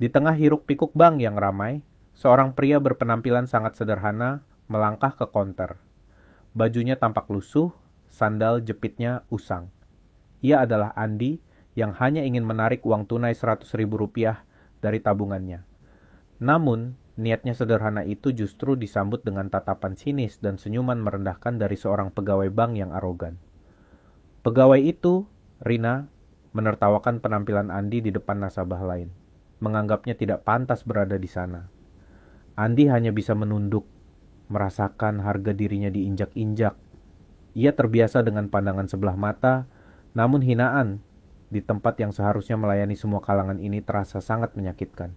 Di tengah hiruk-pikuk bank yang ramai, seorang pria berpenampilan sangat sederhana melangkah ke konter. Bajunya tampak lusuh, sandal jepitnya usang. Ia adalah Andi yang hanya ingin menarik uang tunai Rp100.000 dari tabungannya. Namun, niatnya sederhana itu justru disambut dengan tatapan sinis dan senyuman merendahkan dari seorang pegawai bank yang arogan. Pegawai itu, Rina, menertawakan penampilan Andi di depan nasabah lain, menganggapnya tidak pantas berada di sana. Andi hanya bisa menunduk, merasakan harga dirinya diinjak-injak. Ia terbiasa dengan pandangan sebelah mata, namun hinaan di tempat yang seharusnya melayani semua kalangan ini terasa sangat menyakitkan.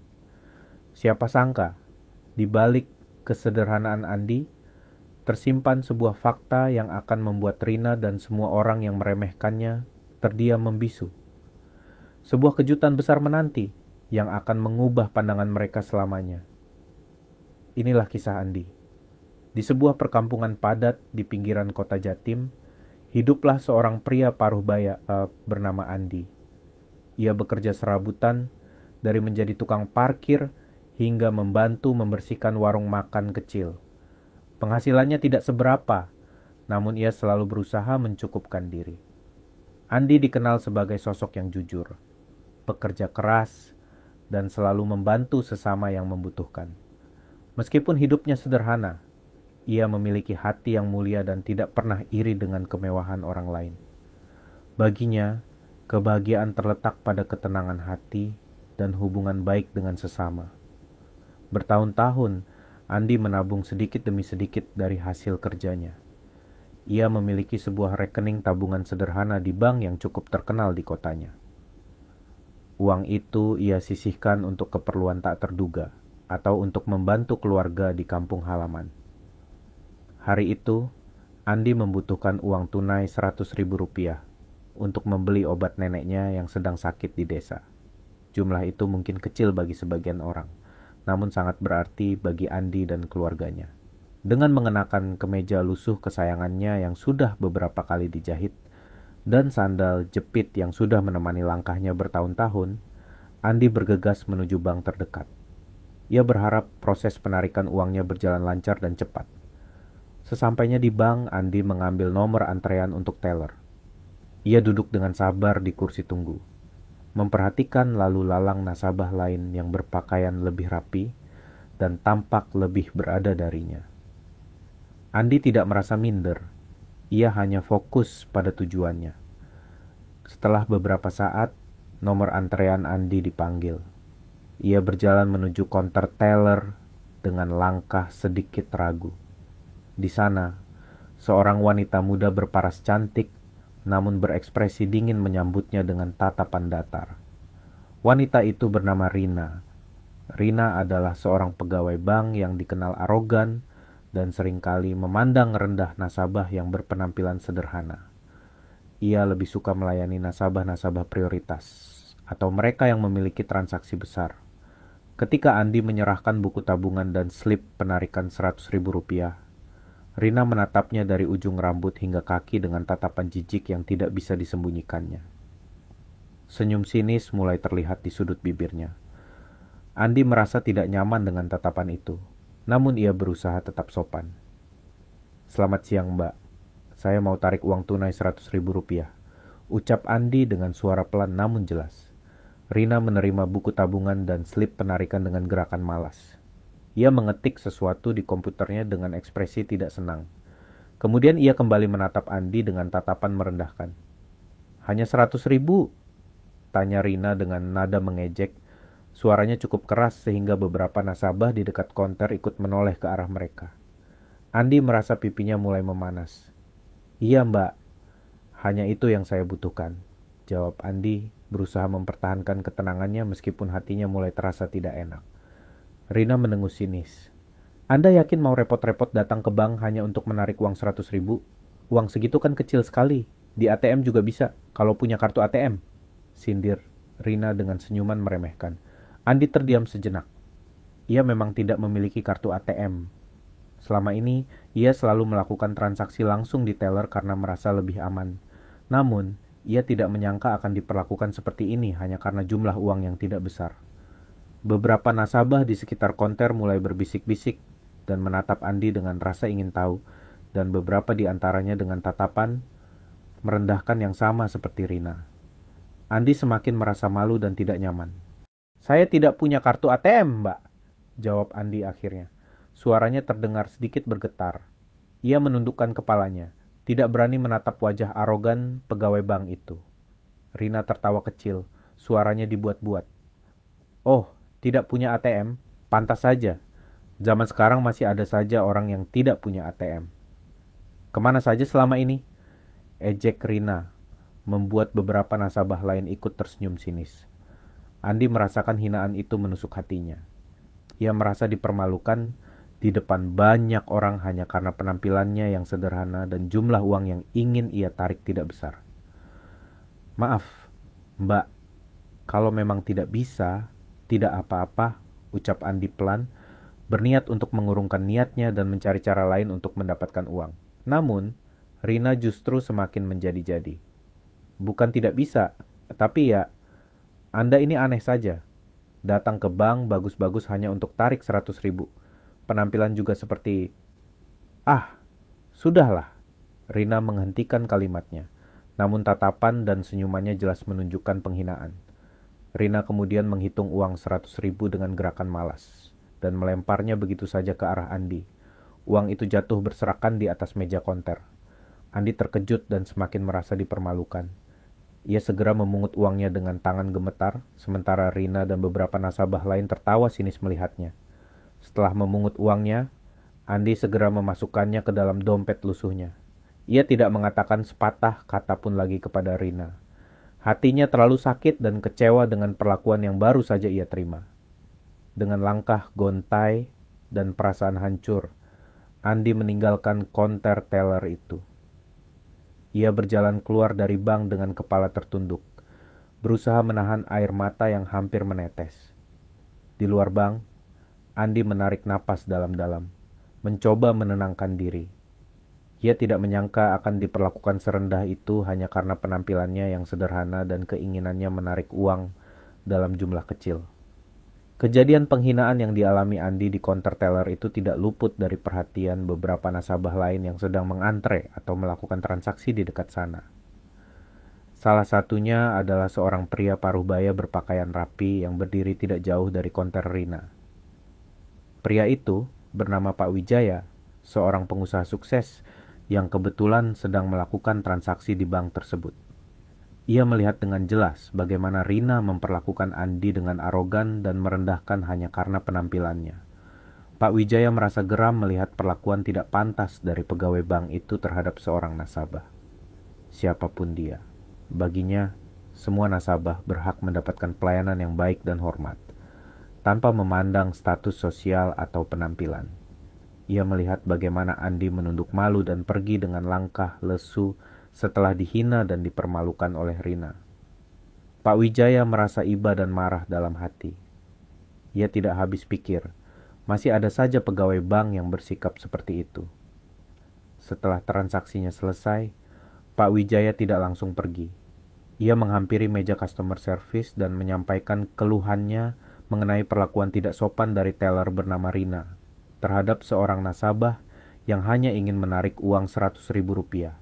Siapa sangka, di balik kesederhanaan Andi, tersimpan sebuah fakta yang akan membuat Rina dan semua orang yang meremehkannya terdiam membisu. Sebuah kejutan besar menanti yang akan mengubah pandangan mereka selamanya. Inilah kisah Andi. Di sebuah perkampungan padat di pinggiran kota Jatim, hiduplah seorang pria paruh baya bernama Andi. Ia bekerja serabutan dari menjadi tukang parkir hingga membantu membersihkan warung makan kecil. Penghasilannya tidak seberapa, namun ia selalu berusaha mencukupkan diri. Andi dikenal sebagai sosok yang jujur, pekerja keras, dan selalu membantu sesama yang membutuhkan. Meskipun hidupnya sederhana, ia memiliki hati yang mulia dan tidak pernah iri dengan kemewahan orang lain. Baginya, kebahagiaan terletak pada ketenangan hati dan hubungan baik dengan sesama. Bertahun-tahun, Andi menabung sedikit demi sedikit dari hasil kerjanya. Ia memiliki sebuah rekening tabungan sederhana di bank yang cukup terkenal di kotanya. Uang itu ia sisihkan untuk keperluan tak terduga atau untuk membantu keluarga di kampung halaman. Hari itu, Andi membutuhkan uang tunai Rp100.000 untuk membeli obat neneknya yang sedang sakit di desa. Jumlah itu mungkin kecil bagi sebagian orang, namun sangat berarti bagi Andi dan keluarganya. Dengan mengenakan kemeja lusuh kesayangannya yang sudah beberapa kali dijahit, dan sandal jepit yang sudah menemani langkahnya bertahun-tahun, Andi bergegas menuju bank terdekat. Ia berharap proses penarikan uangnya berjalan lancar dan cepat. Sesampainya di bank, Andi mengambil nomor antrean untuk teller. Ia duduk dengan sabar di kursi tunggu, memperhatikan lalu lalang nasabah lain yang berpakaian lebih rapi dan tampak lebih berada darinya. Andi tidak merasa minder, ia hanya fokus pada tujuannya. Setelah beberapa saat, nomor antrean Andi dipanggil. Ia berjalan menuju konter teller dengan langkah sedikit ragu. Di sana, seorang wanita muda berparas cantik namun berekspresi dingin menyambutnya dengan tatapan datar. Wanita itu bernama Rina. Rina adalah seorang pegawai bank yang dikenal arogan dan seringkali memandang rendah nasabah yang berpenampilan sederhana. Ia lebih suka melayani nasabah-nasabah prioritas atau mereka yang memiliki transaksi besar. Ketika Andi menyerahkan buku tabungan dan slip penarikan Rp100.000, Rina menatapnya dari ujung rambut hingga kaki dengan tatapan jijik yang tidak bisa disembunyikannya. Senyum sinis mulai terlihat di sudut bibirnya. Andi merasa tidak nyaman dengan tatapan itu, namun ia berusaha tetap sopan. "Selamat siang, Mbak. Saya mau tarik uang tunai Rp100.000, ucap Andi dengan suara pelan namun jelas. Rina menerima buku tabungan dan slip penarikan dengan gerakan malas. Ia mengetik sesuatu di komputernya dengan ekspresi tidak senang. Kemudian ia kembali menatap Andi dengan tatapan merendahkan. "Hanya 100.000?" tanya Rina dengan nada mengejek. Suaranya cukup keras sehingga beberapa nasabah di dekat konter ikut menoleh ke arah mereka. Andi merasa pipinya mulai memanas. "Iya, Mbak. Hanya itu yang saya butuhkan," jawab Andi, berusaha mempertahankan ketenangannya meskipun hatinya mulai terasa tidak enak. Rina mendengus sinis. "Anda yakin mau repot-repot datang ke bank hanya untuk menarik uang 100.000? Uang segitu kan kecil sekali. Di ATM juga bisa, kalau punya kartu ATM," sindir Rina dengan senyuman meremehkan. Andi terdiam sejenak. Ia memang tidak memiliki kartu ATM. Selama ini, ia selalu melakukan transaksi langsung di teller karena merasa lebih aman. Namun, ia tidak menyangka akan diperlakukan seperti ini hanya karena jumlah uang yang tidak besar. Beberapa nasabah di sekitar konter mulai berbisik-bisik dan menatap Andi dengan rasa ingin tahu, dan beberapa di antaranya dengan tatapan merendahkan yang sama seperti Rina. Andi semakin merasa malu dan tidak nyaman. "Saya tidak punya kartu ATM, Mbak," jawab Andi akhirnya. Suaranya terdengar sedikit bergetar. Ia menundukkan kepalanya, tidak berani menatap wajah arogan pegawai bank itu. Rina tertawa kecil, suaranya dibuat-buat. "Oh, tidak punya ATM? Pantas saja. Zaman sekarang masih ada saja orang yang tidak punya ATM. Kemana saja selama ini?" Ejek Rina membuat beberapa nasabah lain ikut tersenyum sinis. Andi merasakan hinaan itu menusuk hatinya. Ia merasa dipermalukan di depan banyak orang hanya karena penampilannya yang sederhana dan jumlah uang yang ingin ia tarik tidak besar. "Maaf, Mbak, kalau memang tidak bisa, tidak apa-apa," ucap Andi pelan, berniat untuk mengurungkan niatnya dan mencari cara lain untuk mendapatkan uang. Namun, Rina justru semakin menjadi-jadi. "Bukan tidak bisa, tapi ya, Anda ini aneh saja. Datang ke bank bagus-bagus hanya untuk tarik 100.000. Penampilan juga seperti..." "Ah, sudahlah." Rina menghentikan kalimatnya, namun tatapan dan senyumannya jelas menunjukkan penghinaan. Rina kemudian menghitung uang 100.000 dengan gerakan malas, dan melemparnya begitu saja ke arah Andi. Uang itu jatuh berserakan di atas meja konter. Andi terkejut dan semakin merasa dipermalukan. Ia segera memungut uangnya dengan tangan gemetar, sementara Rina dan beberapa nasabah lain tertawa sinis melihatnya. Setelah memungut uangnya, Andi segera memasukkannya ke dalam dompet lusuhnya. Ia tidak mengatakan sepatah kata pun lagi kepada Rina. Hatinya terlalu sakit dan kecewa dengan perlakuan yang baru saja ia terima. Dengan langkah gontai dan perasaan hancur, Andi meninggalkan konter teller itu. Ia berjalan keluar dari bank dengan kepala tertunduk, berusaha menahan air mata yang hampir menetes. Di luar bank, Andi menarik napas dalam-dalam, mencoba menenangkan diri. Ia tidak menyangka akan diperlakukan serendah itu hanya karena penampilannya yang sederhana dan keinginannya menarik uang dalam jumlah kecil. Kejadian penghinaan yang dialami Andi di konter teller itu tidak luput dari perhatian beberapa nasabah lain yang sedang mengantre atau melakukan transaksi di dekat sana. Salah satunya adalah seorang pria paruh baya berpakaian rapi yang berdiri tidak jauh dari konter Rina. Pria itu bernama Pak Wijaya, seorang pengusaha sukses yang kebetulan sedang melakukan transaksi di bank tersebut. Ia melihat dengan jelas bagaimana Rina memperlakukan Andi dengan arogan dan merendahkan hanya karena penampilannya. Pak Wijaya merasa geram melihat perlakuan tidak pantas dari pegawai bank itu terhadap seorang nasabah. Siapapun dia, baginya semua nasabah berhak mendapatkan pelayanan yang baik dan hormat, tanpa memandang status sosial atau penampilan. Ia melihat bagaimana Andi menunduk malu dan pergi dengan langkah lesu setelah dihina dan dipermalukan oleh Rina. Pak Wijaya merasa iba dan marah dalam hati. Ia tidak habis pikir, masih ada saja pegawai bank yang bersikap seperti itu. Setelah transaksinya selesai, Pak Wijaya tidak langsung pergi. Ia menghampiri meja customer service dan menyampaikan keluhannya mengenai perlakuan tidak sopan dari teller bernama Rina terhadap seorang nasabah yang hanya ingin menarik uang 100.000 rupiah.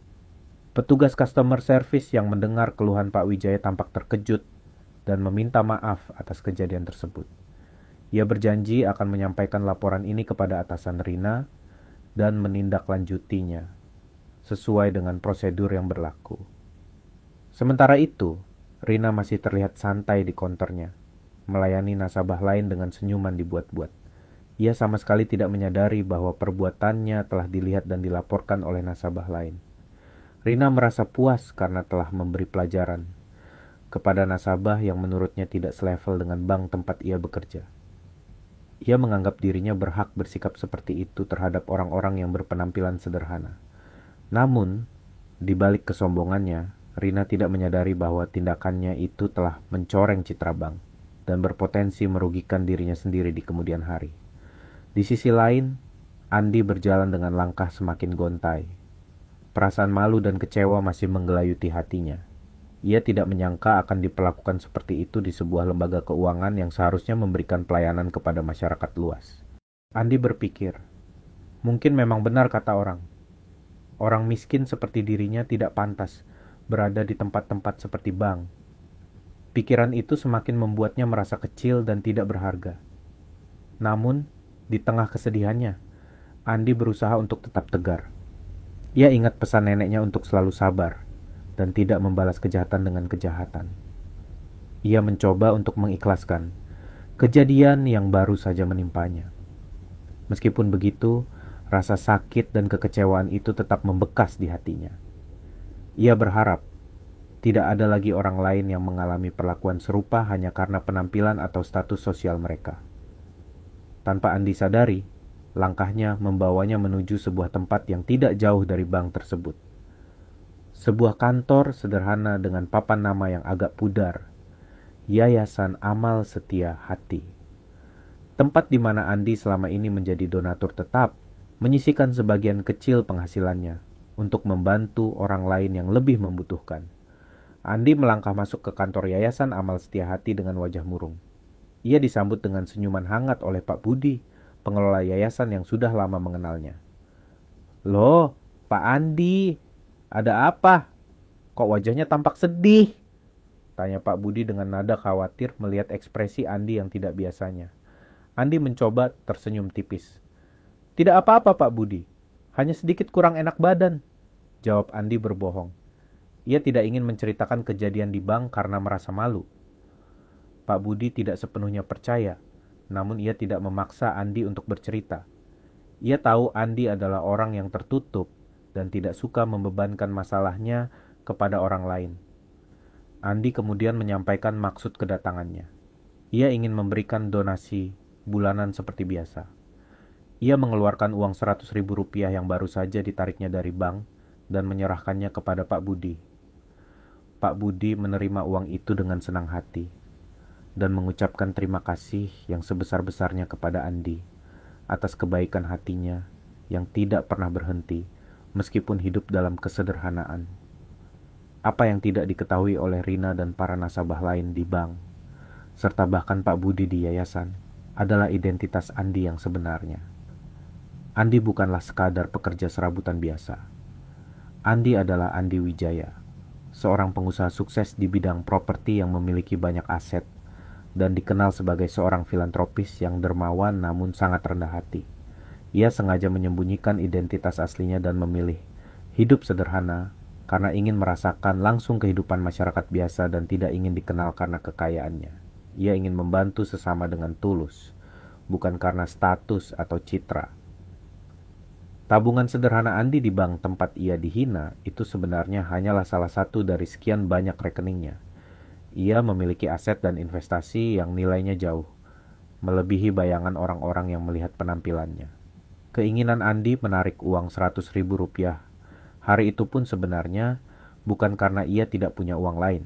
Petugas customer service yang mendengar keluhan Pak Wijaya tampak terkejut dan meminta maaf atas kejadian tersebut. Ia berjanji akan menyampaikan laporan ini kepada atasan Rina dan menindaklanjutinya sesuai dengan prosedur yang berlaku. Sementara itu, Rina masih terlihat santai di konternya, melayani nasabah lain dengan senyuman dibuat-buat. Ia sama sekali tidak menyadari bahwa perbuatannya telah dilihat dan dilaporkan oleh nasabah lain. Rina merasa puas karena telah memberi pelajaran kepada nasabah yang menurutnya tidak selevel dengan bank tempat ia bekerja. Ia menganggap dirinya berhak bersikap seperti itu terhadap orang-orang yang berpenampilan sederhana. Namun, di balik kesombongannya, Rina tidak menyadari bahwa tindakannya itu telah mencoreng citra bank dan berpotensi merugikan dirinya sendiri di kemudian hari. Di sisi lain, Andi berjalan dengan langkah semakin gontai. Perasaan malu dan kecewa masih menggelayuti hatinya. Ia tidak menyangka akan diperlakukan seperti itu di sebuah lembaga keuangan yang seharusnya memberikan pelayanan kepada masyarakat luas. Andi berpikir, mungkin memang benar kata orang. Orang miskin seperti dirinya tidak pantas berada di tempat-tempat seperti bank. Pikiran itu semakin membuatnya merasa kecil dan tidak berharga. Namun, di tengah kesedihannya, Andi berusaha untuk tetap tegar. Ia ingat pesan neneknya untuk selalu sabar dan tidak membalas kejahatan dengan kejahatan. Ia mencoba untuk mengikhlaskan kejadian yang baru saja menimpanya. Meskipun begitu, rasa sakit dan kekecewaan itu tetap membekas di hatinya. Ia berharap tidak ada lagi orang lain yang mengalami perlakuan serupa hanya karena penampilan atau status sosial mereka. Tanpa Andi sadari, langkahnya membawanya menuju sebuah tempat yang tidak jauh dari bank tersebut. Sebuah kantor sederhana dengan papan nama yang agak pudar, Yayasan Amal Setia Hati. Tempat di mana Andi selama ini menjadi donatur tetap, menyisihkan sebagian kecil penghasilannya untuk membantu orang lain yang lebih membutuhkan. Andi melangkah masuk ke kantor Yayasan Amal Setia Hati dengan wajah murung. Ia disambut dengan senyuman hangat oleh Pak Budi, pengelola yayasan yang sudah lama mengenalnya. "Loh, Pak Andi, ada apa? Kok wajahnya tampak sedih?" tanya Pak Budi dengan nada khawatir melihat ekspresi Andi yang tidak biasanya. Andi mencoba tersenyum tipis. "Tidak apa-apa Pak Budi, hanya sedikit kurang enak badan," jawab Andi berbohong. Ia tidak ingin menceritakan kejadian di bank karena merasa malu. Pak Budi tidak sepenuhnya percaya, namun ia tidak memaksa Andi untuk bercerita. Ia tahu Andi adalah orang yang tertutup dan tidak suka membebankan masalahnya kepada orang lain. Andi kemudian menyampaikan maksud kedatangannya. Ia ingin memberikan donasi bulanan seperti biasa. Ia mengeluarkan uang 100.000 rupiah yang baru saja ditariknya dari bank dan menyerahkannya kepada Pak Budi. Pak Budi menerima uang itu dengan senang hati dan mengucapkan terima kasih yang sebesar-besarnya kepada Andi atas kebaikan hatinya yang tidak pernah berhenti meskipun hidup dalam kesederhanaan. Apa yang tidak diketahui oleh Rina dan para nasabah lain di bank, serta bahkan Pak Budi di yayasan, adalah identitas Andi yang sebenarnya. Andi bukanlah sekadar pekerja serabutan biasa. Andi adalah Andi Wijaya, seorang pengusaha sukses di bidang properti yang memiliki banyak aset dan dikenal sebagai seorang filantropis yang dermawan namun sangat rendah hati. Ia sengaja menyembunyikan identitas aslinya dan memilih hidup sederhana karena ingin merasakan langsung kehidupan masyarakat biasa dan tidak ingin dikenal karena kekayaannya. Ia ingin membantu sesama dengan tulus, bukan karena status atau citra. Tabungan sederhana Andi di bank tempat ia dihina itu sebenarnya hanyalah salah satu dari sekian banyak rekeningnya. Ia memiliki aset dan investasi yang nilainya jauh, melebihi bayangan orang-orang yang melihat penampilannya. Keinginan Andi menarik uang 100.000 rupiah hari itu pun sebenarnya bukan karena ia tidak punya uang lain.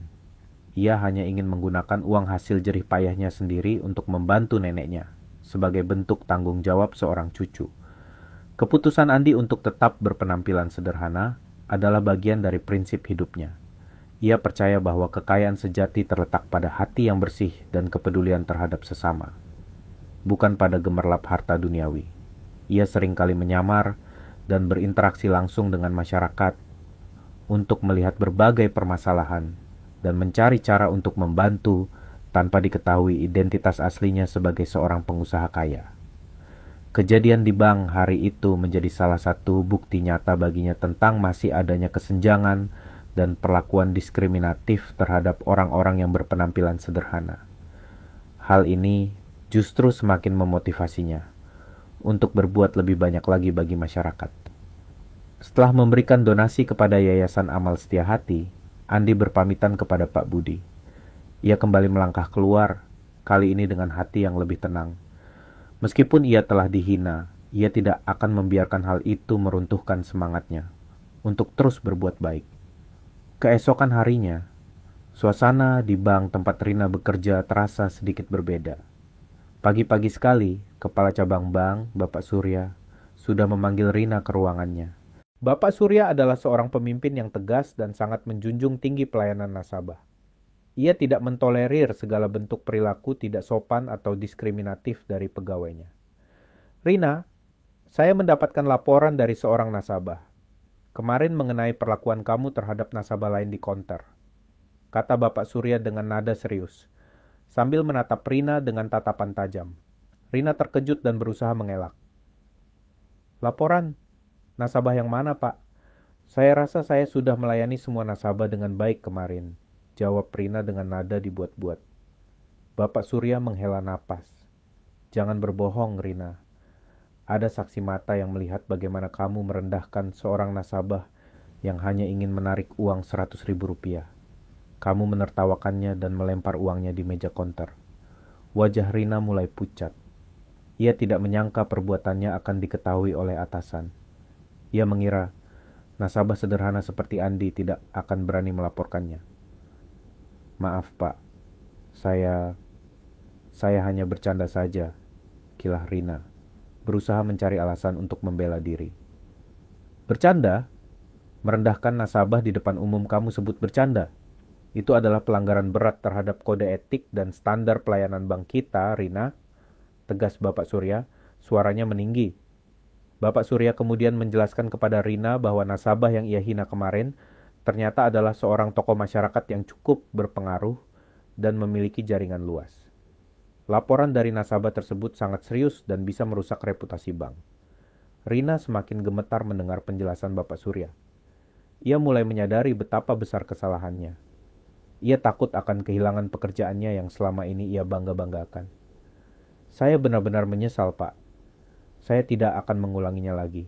Ia hanya ingin menggunakan uang hasil jerih payahnya sendiri untuk membantu neneknya, sebagai bentuk tanggung jawab seorang cucu. Keputusan Andi untuk tetap berpenampilan sederhana adalah bagian dari prinsip hidupnya. Ia percaya bahwa kekayaan sejati terletak pada hati yang bersih dan kepedulian terhadap sesama, bukan pada gemerlap harta duniawi. Ia seringkali menyamar dan berinteraksi langsung dengan masyarakat untuk melihat berbagai permasalahan dan mencari cara untuk membantu tanpa diketahui identitas aslinya sebagai seorang pengusaha kaya. Kejadian di bank hari itu menjadi salah satu bukti nyata baginya tentang masih adanya kesenjangan dan perlakuan diskriminatif terhadap orang-orang yang berpenampilan sederhana. Hal ini justru semakin memotivasinya untuk berbuat lebih banyak lagi bagi masyarakat. Setelah memberikan donasi kepada Yayasan Amal Setia Hati, Andi berpamitan kepada Pak Budi. Ia kembali melangkah keluar, kali ini dengan hati yang lebih tenang. Meskipun ia telah dihina, ia tidak akan membiarkan hal itu meruntuhkan semangatnya untuk terus berbuat baik. Keesokan harinya, suasana di bank tempat Rina bekerja terasa sedikit berbeda. Pagi-pagi sekali, Kepala Cabang Bank, Bapak Surya, sudah memanggil Rina ke ruangannya. Bapak Surya adalah seorang pemimpin yang tegas dan sangat menjunjung tinggi pelayanan nasabah. Ia tidak mentolerir segala bentuk perilaku tidak sopan atau diskriminatif dari pegawainya. Rina, saya mendapatkan laporan dari seorang nasabah. Kemarin mengenai perlakuan kamu terhadap nasabah lain di konter, kata Bapak Surya dengan nada serius, sambil menatap Rina dengan tatapan tajam. Rina terkejut dan berusaha mengelak. Laporan? Nasabah yang mana, Pak? Saya rasa saya sudah melayani semua nasabah dengan baik kemarin, jawab Rina dengan nada dibuat-buat. Bapak Surya menghela napas. Jangan berbohong, Rina. Ada saksi mata yang melihat bagaimana kamu merendahkan seorang nasabah yang hanya ingin menarik uang 100.000 rupiah. Kamu menertawakannya dan melempar uangnya di meja konter. Wajah Rina mulai pucat. Ia tidak menyangka perbuatannya akan diketahui oleh atasan. Ia mengira nasabah sederhana seperti Andi tidak akan berani melaporkannya. Maaf, Pak. Saya hanya bercanda saja, kilah Rina, berusaha mencari alasan untuk membela diri. Bercanda? Merendahkan nasabah di depan umum kamu sebut bercanda? Itu adalah pelanggaran berat terhadap kode etik dan standar pelayanan bank kita, Rina. Tegas Bapak Surya, suaranya meninggi. Bapak Surya kemudian menjelaskan kepada Rina bahwa nasabah yang ia hina kemarin ternyata adalah seorang tokoh masyarakat yang cukup berpengaruh dan memiliki jaringan luas. Laporan dari nasabah tersebut sangat serius dan bisa merusak reputasi bank. Rina semakin gemetar mendengar penjelasan Bapak Surya. Ia mulai menyadari betapa besar kesalahannya. Ia takut akan kehilangan pekerjaannya yang selama ini ia bangga-banggakan. Saya benar-benar menyesal, Pak. Saya tidak akan mengulanginya lagi.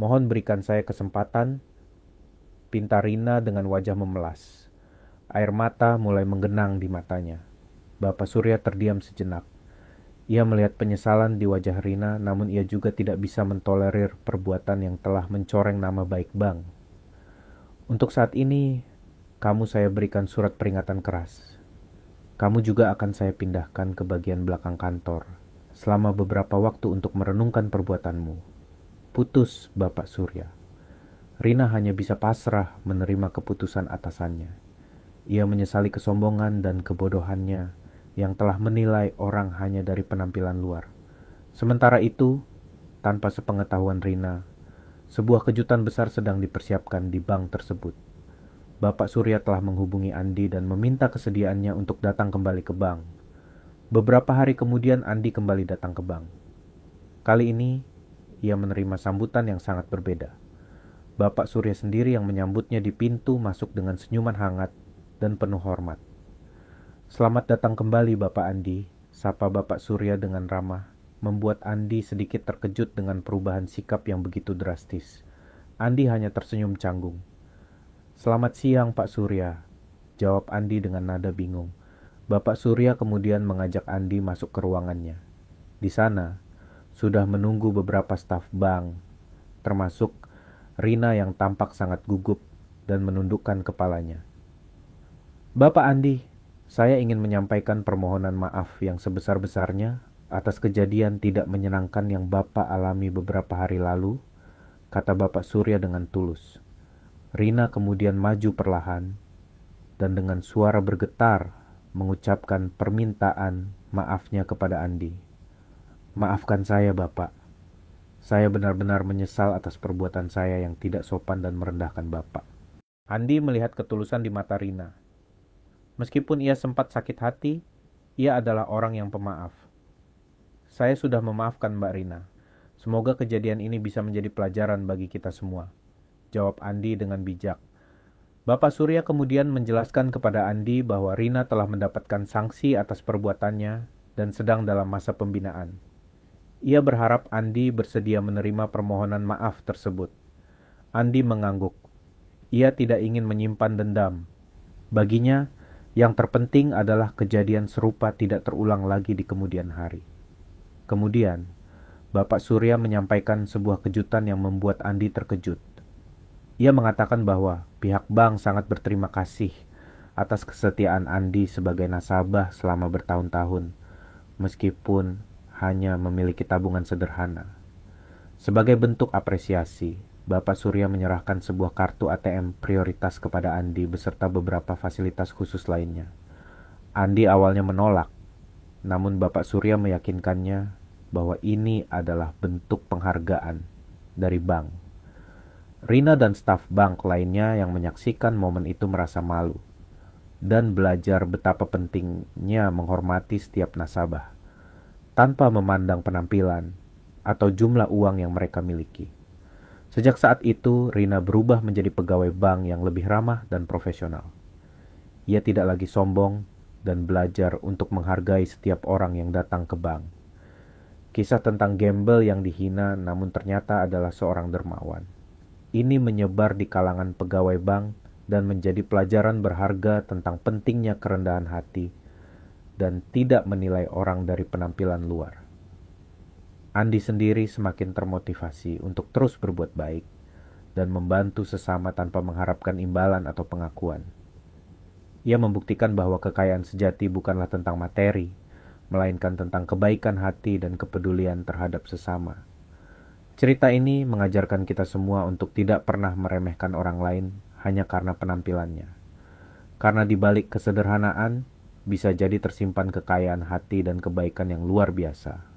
Mohon berikan saya kesempatan, pinta Rina dengan wajah memelas. Air mata mulai menggenang di matanya. Bapak Surya terdiam sejenak. Ia melihat penyesalan di wajah Rina, namun ia juga tidak bisa mentolerir perbuatan yang telah mencoreng nama baik bank. Untuk saat ini, kamu saya berikan surat peringatan keras. Kamu juga akan saya pindahkan ke bagian belakang kantor selama beberapa waktu untuk merenungkan perbuatanmu. Putus, Bapak Surya. Rina hanya bisa pasrah menerima keputusan atasannya. Ia menyesali kesombongan dan kebodohannya yang telah menilai orang hanya dari penampilan luar. Sementara itu, tanpa sepengetahuan Rina, sebuah kejutan besar sedang dipersiapkan di bank tersebut. Bapak Surya telah menghubungi Andi dan meminta kesediaannya untuk datang kembali ke bank. Beberapa hari kemudian Andi kembali datang ke bank. Kali ini, ia menerima sambutan yang sangat berbeda. Bapak Surya sendiri yang menyambutnya di pintu masuk dengan senyuman hangat dan penuh hormat. Selamat datang kembali Bapak Andi, sapa Bapak Surya dengan ramah, membuat Andi sedikit terkejut dengan perubahan sikap yang begitu drastis. Andi hanya tersenyum canggung. Selamat siang Pak Surya, jawab Andi dengan nada bingung. Bapak Surya kemudian mengajak Andi masuk ke ruangannya. Di sana, sudah menunggu beberapa staf bank, termasuk Rina yang tampak sangat gugup dan menundukkan kepalanya. Bapak Andi, saya ingin menyampaikan permohonan maaf yang sebesar-besarnya atas kejadian tidak menyenangkan yang Bapak alami beberapa hari lalu, kata Bapak Surya dengan tulus. Rina kemudian maju perlahan dan dengan suara bergetar mengucapkan permintaan maafnya kepada Andi. Maafkan saya, Bapak. Saya benar-benar menyesal atas perbuatan saya yang tidak sopan dan merendahkan Bapak. Andi melihat ketulusan di mata Rina. Meskipun ia sempat sakit hati, ia adalah orang yang pemaaf. Saya sudah memaafkan Mbak Rina. Semoga kejadian ini bisa menjadi pelajaran bagi kita semua, jawab Andi dengan bijak. Bapak Surya kemudian menjelaskan kepada Andi bahwa Rina telah mendapatkan sanksi atas perbuatannya dan sedang dalam masa pembinaan. Ia berharap Andi bersedia menerima permohonan maaf tersebut. Andi mengangguk. Ia tidak ingin menyimpan dendam. Baginya, yang terpenting adalah kejadian serupa tidak terulang lagi di kemudian hari. Kemudian, Bapak Surya menyampaikan sebuah kejutan yang membuat Andi terkejut. Ia mengatakan bahwa pihak bank sangat berterima kasih atas kesetiaan Andi sebagai nasabah selama bertahun-tahun, meskipun hanya memiliki tabungan sederhana. Sebagai bentuk apresiasi, Bapak Surya menyerahkan sebuah kartu ATM prioritas kepada Andi beserta beberapa fasilitas khusus lainnya. Andi awalnya menolak, namun Bapak Surya meyakinkannya bahwa ini adalah bentuk penghargaan dari bank. Rina dan staf bank lainnya yang menyaksikan momen itu merasa malu dan belajar betapa pentingnya menghormati setiap nasabah tanpa memandang penampilan atau jumlah uang yang mereka miliki. Sejak saat itu, Rina berubah menjadi pegawai bank yang lebih ramah dan profesional. Ia tidak lagi sombong dan belajar untuk menghargai setiap orang yang datang ke bank. Kisah tentang gembel yang dihina namun ternyata adalah seorang dermawan. Ini menyebar di kalangan pegawai bank dan menjadi pelajaran berharga tentang pentingnya kerendahan hati dan tidak menilai orang dari penampilan luar. Andi sendiri semakin termotivasi untuk terus berbuat baik dan membantu sesama tanpa mengharapkan imbalan atau pengakuan. Ia membuktikan bahwa kekayaan sejati bukanlah tentang materi, melainkan tentang kebaikan hati dan kepedulian terhadap sesama. Cerita ini mengajarkan kita semua untuk tidak pernah meremehkan orang lain hanya karena penampilannya. Karena di balik kesederhanaan bisa jadi tersimpan kekayaan hati dan kebaikan yang luar biasa.